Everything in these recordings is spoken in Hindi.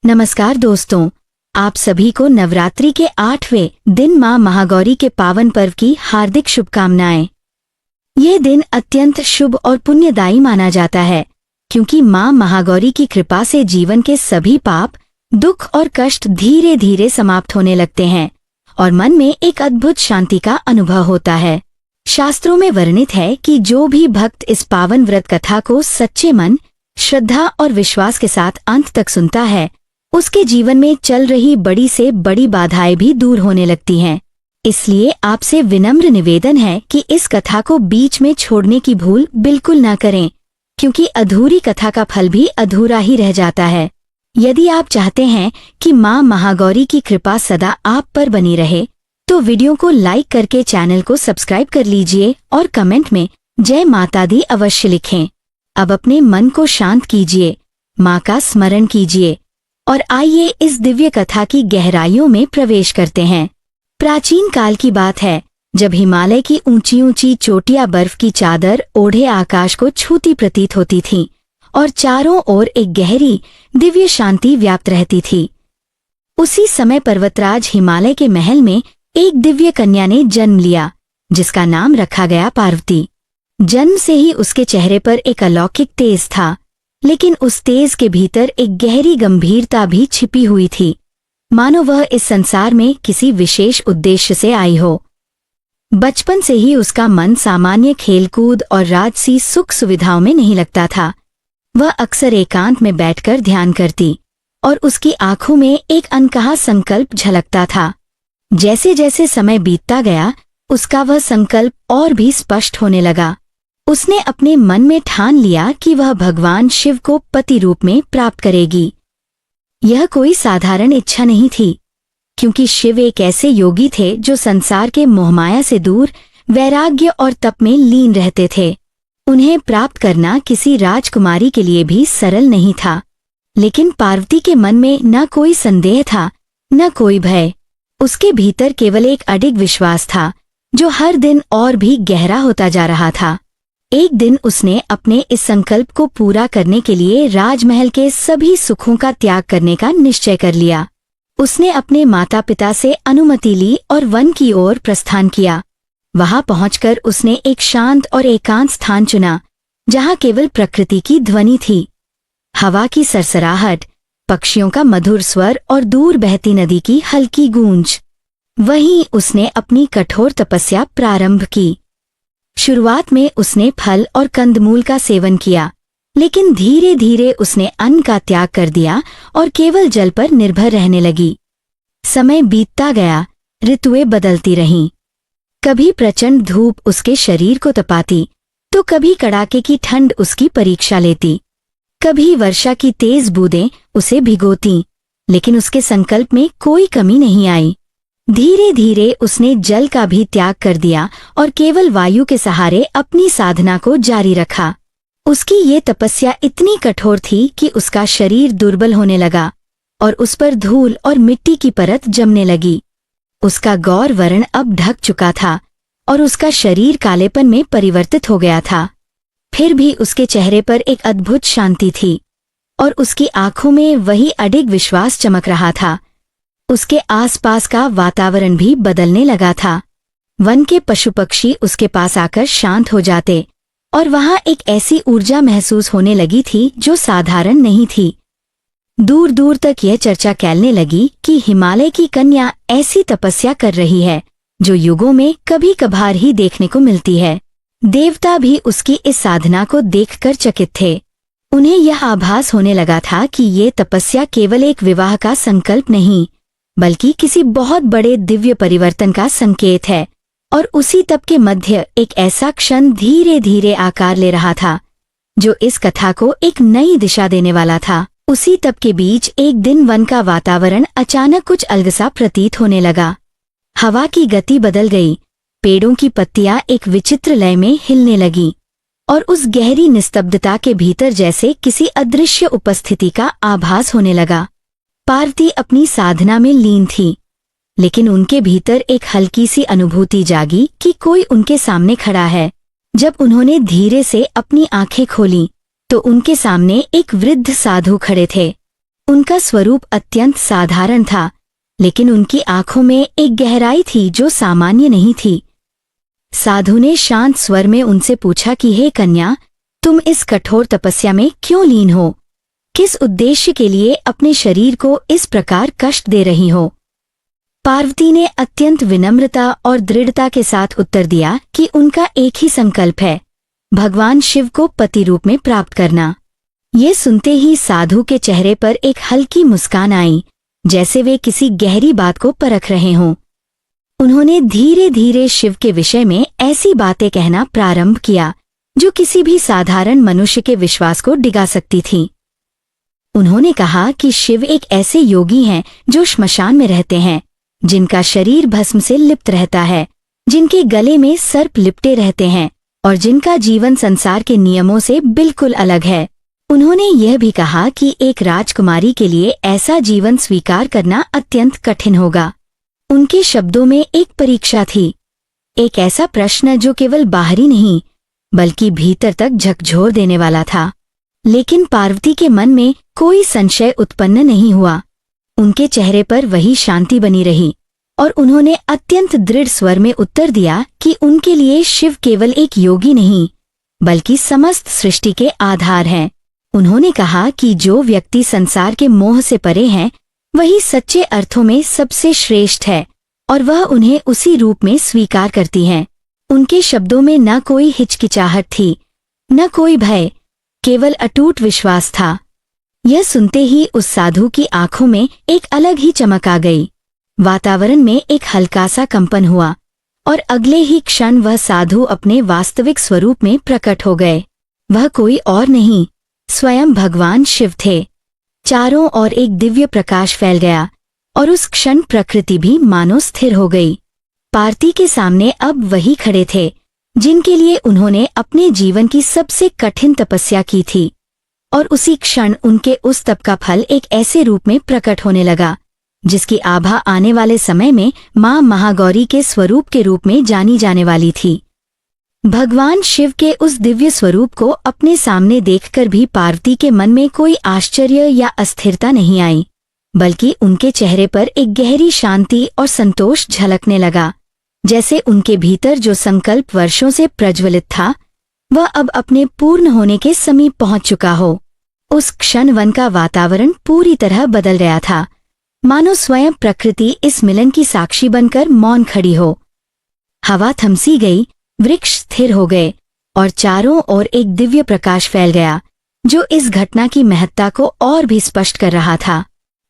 नमस्कार दोस्तों, आप सभी को नवरात्रि के 8वें दिन मां महागौरी के पावन पर्व की हार्दिक शुभकामनाएं। ये दिन अत्यंत शुभ और पुण्यदायी माना जाता है क्योंकि मां महागौरी की कृपा से जीवन के सभी पाप, दुख और कष्ट धीरे धीरे समाप्त होने लगते हैं और मन में एक अद्भुत शांति का अनुभव होता है। शास्त्रों में वर्णित है कि जो भी भक्त इस पावन व्रत कथा को सच्चे मन, श्रद्धा और विश्वास के साथ अंत तक सुनता है, उसके जीवन में चल रही बड़ी से बड़ी बाधाएं भी दूर होने लगती हैं। इसलिए आपसे विनम्र निवेदन है कि इस कथा को बीच में छोड़ने की भूल बिल्कुल न करें, क्योंकि अधूरी कथा का फल भी अधूरा ही रह जाता है। यदि आप चाहते हैं कि मां महागौरी की कृपा सदा आप पर बनी रहे, तो वीडियो को लाइक करके चैनल को सब्सक्राइब कर लीजिए और कमेंट में जय माता दी अवश्य लिखें। अब अपने मन को शांत कीजिए, मां का स्मरण कीजिए और आइए इस दिव्य कथा की गहराइयों में प्रवेश करते हैं। प्राचीन काल की बात है, जब हिमालय की ऊंची ऊंची चोटियां बर्फ की चादर ओढ़े आकाश को छूती प्रतीत होती थीं और चारों ओर एक गहरी दिव्य शांति व्याप्त रहती थी। उसी समय पर्वतराज हिमालय के महल में एक दिव्य कन्या ने जन्म लिया, जिसका नाम रखा गया पार्वती। जन्म से ही उसके चेहरे पर एक अलौकिक तेज था, लेकिन उस तेज के भीतर एक गहरी गंभीरता भी छिपी हुई थी, मानो वह इस संसार में किसी विशेष उद्देश्य से आई हो। बचपन से ही उसका मन सामान्य खेलकूद और राजसी सुख सुविधाओं में नहीं लगता था। वह अक्सर एकांत में बैठकर ध्यान करती और उसकी आंखों में एक अनकहा संकल्प झलकता था। जैसे जैसे समय बीतता गया, उसका वह संकल्प और भी स्पष्ट होने लगा। उसने अपने मन में ठान लिया कि वह भगवान शिव को पति रूप में प्राप्त करेगी। यह कोई साधारण इच्छा नहीं थी, क्योंकि शिव एक ऐसे योगी थे जो संसार के मोहमाया से दूर वैराग्य और तप में लीन रहते थे। उन्हें प्राप्त करना किसी राजकुमारी के लिए भी सरल नहीं था, लेकिन पार्वती के मन में न कोई संदेह था, न कोई भय। उसके भीतर केवल एक अडिग विश्वास था, जो हर दिन और भी गहरा होता जा रहा था। एक दिन उसने अपने इस संकल्प को पूरा करने के लिए राजमहल के सभी सुखों का त्याग करने का निश्चय कर लिया। उसने अपने माता पिता से अनुमति ली और वन की ओर प्रस्थान किया। वहां पहुंचकर उसने एक शांत और एकांत स्थान चुना, जहां केवल प्रकृति की ध्वनि थी, हवा की सरसराहट, पक्षियों का मधुर स्वर और दूर बहती नदी की हल्की गूंज। वहीं उसने अपनी कठोर तपस्या प्रारंभ की। शुरुआत में उसने फल और कंदमूल का सेवन किया, लेकिन धीरे धीरे उसने अन्न का त्याग कर दिया और केवल जल पर निर्भर रहने लगी। समय बीतता गया, ऋतुएं बदलती रहीं। कभी प्रचंड धूप उसके शरीर को तपाती, तो कभी कड़ाके की ठंड उसकी परीक्षा लेती। कभी वर्षा की तेज बूंदें उसे भिगोती, लेकिन उसके संकल्प में कोई कमी नहीं आई। धीरे धीरे उसने जल का भी त्याग कर दिया और केवल वायु के सहारे अपनी साधना को जारी रखा। उसकी ये तपस्या इतनी कठोर थी कि उसका शरीर दुर्बल होने लगा और उस पर धूल और मिट्टी की परत जमने लगी। उसका गौर वर्ण अब ढक चुका था और उसका शरीर कालेपन में परिवर्तित हो गया था। फिर भी उसके चेहरे पर एक अद्भुत शांति थी और उसकी आंखों में वही अडिग विश्वास चमक रहा था। उसके आसपास का वातावरण भी बदलने लगा था। वन के पशु पक्षी उसके पास आकर शांत हो जाते और वहां एक ऐसी ऊर्जा महसूस होने लगी थी जो साधारण नहीं थी। दूर दूर तक यह चर्चा फैलने लगी कि हिमालय की कन्या ऐसी तपस्या कर रही है जो युगों में कभी कभार ही देखने को मिलती है। देवता भी उसकी इस साधना को देखकर चकित थे। उन्हें यह आभास होने लगा था कि ये तपस्या केवल एक विवाह का संकल्प नहीं, बल्कि किसी बहुत बड़े दिव्य परिवर्तन का संकेत है। और उसी तप के मध्य एक ऐसा क्षण धीरे धीरे आकार ले रहा था, जो इस कथा को एक नई दिशा देने वाला था। उसी तप के बीच एक दिन वन का वातावरण अचानक कुछ अलग सा प्रतीत होने लगा। हवा की गति बदल गई, पेड़ों की पत्तियां एक विचित्र लय में हिलने लगी और उस गहरी निस्तब्धता के भीतर जैसे किसी अदृश्य उपस्थिति का आभास होने लगा। पार्वती अपनी साधना में लीन थी, लेकिन उनके भीतर एक हल्की सी अनुभूति जागी कि कोई उनके सामने खड़ा है। जब उन्होंने धीरे से अपनी आंखें खोलीं, तो उनके सामने एक वृद्ध साधु खड़े थे। उनका स्वरूप अत्यंत साधारण था, लेकिन उनकी आंखों में एक गहराई थी जो सामान्य नहीं थी। साधु ने शांत स्वर में उनसे पूछा कि हे कन्या, तुम इस कठोर तपस्या में क्यों लीन हो? किस उद्देश्य के लिए अपने शरीर को इस प्रकार कष्ट दे रही हो? पार्वती ने अत्यंत विनम्रता और दृढ़ता के साथ उत्तर दिया कि उनका एक ही संकल्प है, भगवान शिव को पति रूप में प्राप्त करना। ये सुनते ही साधु के चेहरे पर एक हल्की मुस्कान आई, जैसे वे किसी गहरी बात को परख रहे हों। उन्होंने धीरे धीरे शिव के विषय में ऐसी बातें कहना प्रारंभ किया जो किसी भी साधारण मनुष्य के विश्वास को डिगा सकती थीं। उन्होंने कहा कि शिव एक ऐसे योगी हैं जो श्मशान में रहते हैं, जिनका शरीर भस्म से लिप्त रहता है, जिनके गले में सर्प लिपटे रहते हैं और जिनका जीवन संसार के नियमों से बिल्कुल अलग है। उन्होंने यह भी कहा कि एक राजकुमारी के लिए ऐसा जीवन स्वीकार करना अत्यंत कठिन होगा। उनके शब्दों में एक परीक्षा थी, एक ऐसा प्रश्न जो केवल बाहरी नहीं बल्कि भीतर तक झकझोर देने वाला था। लेकिन पार्वती के मन में कोई संशय उत्पन्न नहीं हुआ। उनके चेहरे पर वही शांति बनी रही और उन्होंने अत्यंत दृढ़ स्वर में उत्तर दिया कि उनके लिए शिव केवल एक योगी नहीं बल्कि समस्त सृष्टि के आधार हैं। उन्होंने कहा कि जो व्यक्ति संसार के मोह से परे है वही सच्चे अर्थों में सबसे श्रेष्ठ है और वह उन्हें उसी रूप में स्वीकार करती है। उनके शब्दों में न कोई हिचकिचाहट थी, न कोई भय, केवल अटूट विश्वास था। यह सुनते ही उस साधु की आंखों में एक अलग ही चमक आ गई। वातावरण में एक हल्का सा कंपन हुआ और अगले ही क्षण वह साधु अपने वास्तविक स्वरूप में प्रकट हो गए। वह कोई और नहीं, स्वयं भगवान शिव थे। चारों ओर एक दिव्य प्रकाश फैल गया और उस क्षण प्रकृति भी मानो स्थिर हो गई। पार्वती के सामने अब वही खड़े थे जिनके लिए उन्होंने अपने जीवन की सबसे कठिन तपस्या की थी, और उसी क्षण उनके उस तप का फल एक ऐसे रूप में प्रकट होने लगा जिसकी आभा आने वाले समय में मां महागौरी के स्वरूप के रूप में जानी जाने वाली थी। भगवान शिव के उस दिव्य स्वरूप को अपने सामने देखकर भी पार्वती के मन में कोई आश्चर्य या अस्थिरता नहीं आई, बल्कि उनके चेहरे पर एक गहरी शांति और संतोष झलकने लगा, जैसे उनके भीतर जो संकल्प वर्षों से प्रज्वलित था वह अब अपने पूर्ण होने के समीप पहुंच चुका हो। उस क्षण वन का वातावरण पूरी तरह बदल गया था, मानो स्वयं प्रकृति इस मिलन की साक्षी बनकर मौन खड़ी हो। हवा थमसी गई, वृक्ष स्थिर हो गए और चारों ओर एक दिव्य प्रकाश फैल गया जो इस घटना की महत्ता को और भी स्पष्ट कर रहा था।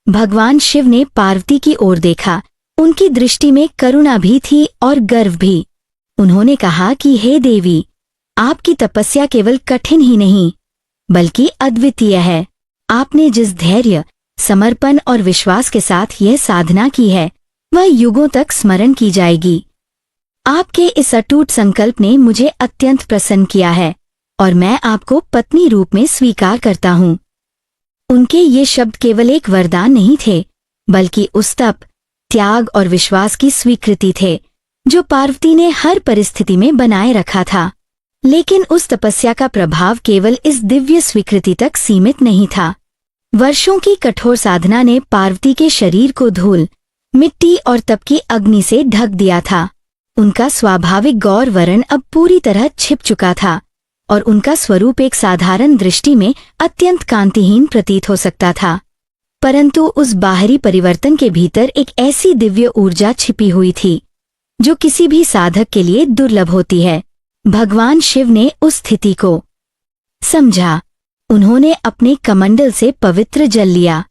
भगवान शिव ने पार्वती की ओर देखा। उनकी दृष्टि में करुणा भी थी और गर्व भी। उन्होंने कहा कि हे देवी, आपकी तपस्या केवल कठिन ही नहीं बल्कि अद्वितीय है। आपने जिस धैर्य, समर्पण और विश्वास के साथ यह साधना की है वह युगों तक स्मरण की जाएगी। आपके इस अटूट संकल्प ने मुझे अत्यंत प्रसन्न किया है और मैं आपको पत्नी रूप में स्वीकार करता हूँ। उनके ये शब्द केवल एक वरदान नहीं थे बल्कि उस तप, त्याग और विश्वास की स्वीकृति थे जो पार्वती ने हर परिस्थिति में बनाए रखा था। लेकिन उस तपस्या का प्रभाव केवल इस दिव्य स्वीकृति तक सीमित नहीं था। वर्षों की कठोर साधना ने पार्वती के शरीर को धूल, मिट्टी और तप की अग्नि से ढक दिया था। उनका स्वाभाविक गौर वर्ण अब पूरी तरह छिप चुका था और उनका स्वरूप एक साधारण दृष्टि में अत्यंत कांतिहीन प्रतीत हो सकता था, परंतु उस बाहरी परिवर्तन के भीतर एक ऐसी दिव्य ऊर्जा छिपी हुई थी जो किसी भी साधक के लिए दुर्लभ होती है। भगवान शिव ने उस स्थिति को समझा। उन्होंने अपने कमंडल से पवित्र जल लिया।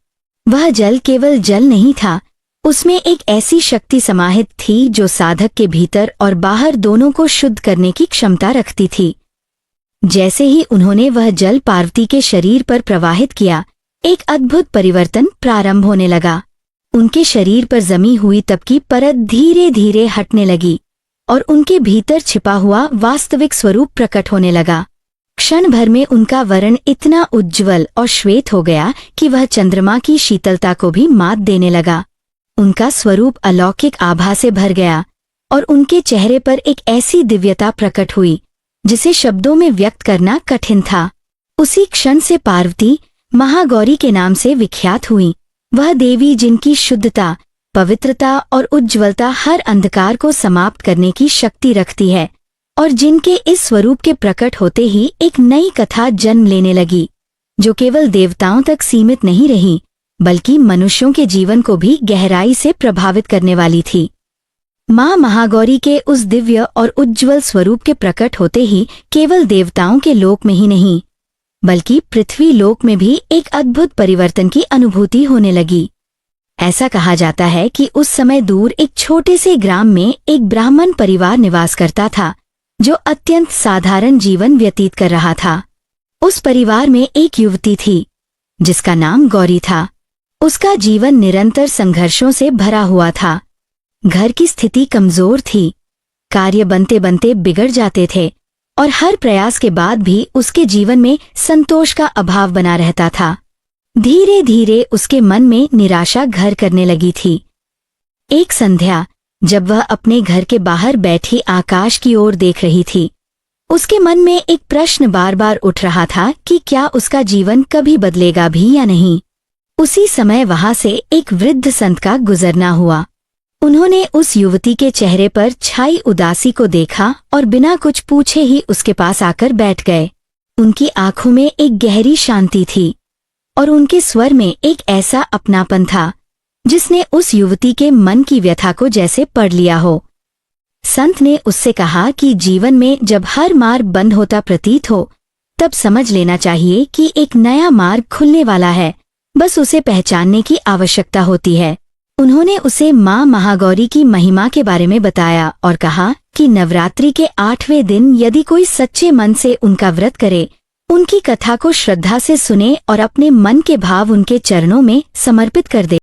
वह जल केवल जल नहीं था, उसमें एक ऐसी शक्ति समाहित थी जो साधक के भीतर और बाहर दोनों को शुद्ध करने की क्षमता रखती थी। जैसे ही उन्होंने वह जल पार्वती के शरीर पर प्रवाहित किया, एक अद्भुत परिवर्तन प्रारंभ होने लगा। उनके शरीर पर जमी हुई तप की परत धीरे धीरे हटने लगी और उनके भीतर छिपा हुआ वास्तविक स्वरूप प्रकट होने लगा। क्षण भर में उनका वर्ण इतना उज्ज्वल और श्वेत हो गया कि वह चंद्रमा की शीतलता को भी मात देने लगा। उनका स्वरूप अलौकिक आभा से भर गया और उनके चेहरे पर एक ऐसी दिव्यता प्रकट हुई जिसे शब्दों में व्यक्त करना कठिन था। उसी क्षण से पार्वती महागौरी के नाम से विख्यात हुई। वह देवी जिनकी शुद्धता, पवित्रता और उज्ज्वलता हर अंधकार को समाप्त करने की शक्ति रखती है, और जिनके इस स्वरूप के प्रकट होते ही एक नई कथा जन्म लेने लगी, जो केवल देवताओं तक सीमित नहीं रही, बल्कि मनुष्यों के जीवन को भी गहराई से प्रभावित करने वाली थी। मां महागौरी के उस दिव्य और उज्ज्वल स्वरूप के प्रकट होते ही केवल देवताओं के लोक में ही नहीं, बल्कि पृथ्वी लोक में भी एक अद्भुत परिवर्तन की अनुभूति होने लगी। ऐसा कहा जाता है कि उस समय दूर एक छोटे से ग्राम में एक ब्राह्मण परिवार निवास करता था, जो अत्यंत साधारण जीवन व्यतीत कर रहा था। उस परिवार में एक युवती थी, जिसका नाम गौरी था। उसका जीवन निरंतर संघर्षों से भरा हुआ था। घर की स्थिति कमजोर थी, कार्य बनते बनते बिगड़ जाते थे, और हर प्रयास के बाद भी उसके जीवन में संतोष का अभाव बना रहता था। धीरे धीरे उसके मन में निराशा घर करने लगी थी। एक संध्या, जब वह अपने घर के बाहर बैठी आकाश की ओर देख रही थी, उसके मन में एक प्रश्न बार बार उठ रहा था कि क्या उसका जीवन कभी बदलेगा भी या नहीं। उसी समय वहां से एक वृद्ध संत का गुजरना हुआ। उन्होंने उस युवती के चेहरे पर छाई उदासी को देखा और बिना कुछ पूछे ही उसके पास आकर बैठ गए। उनकी आंखों में एक गहरी शांति थी, और उनके स्वर में एक ऐसा अपनापन था जिसने उस युवती के मन की व्यथा को जैसे पढ़ लिया हो। संत ने उससे कहा कि जीवन में जब हर मार्ग बंद होता प्रतीत हो, तब समझ लेना चाहिए कि एक नया मार्ग खुलने वाला है, बस उसे पहचानने की आवश्यकता होती है। उन्होंने उसे मां महागौरी की महिमा के बारे में बताया और कहा कि नवरात्रि के 8वें दिन यदि कोई सच्चे मन से उनका व्रत करे, उनकी कथा को श्रद्धा से सुने और अपने मन के भाव उनके चरणों में समर्पित कर दे,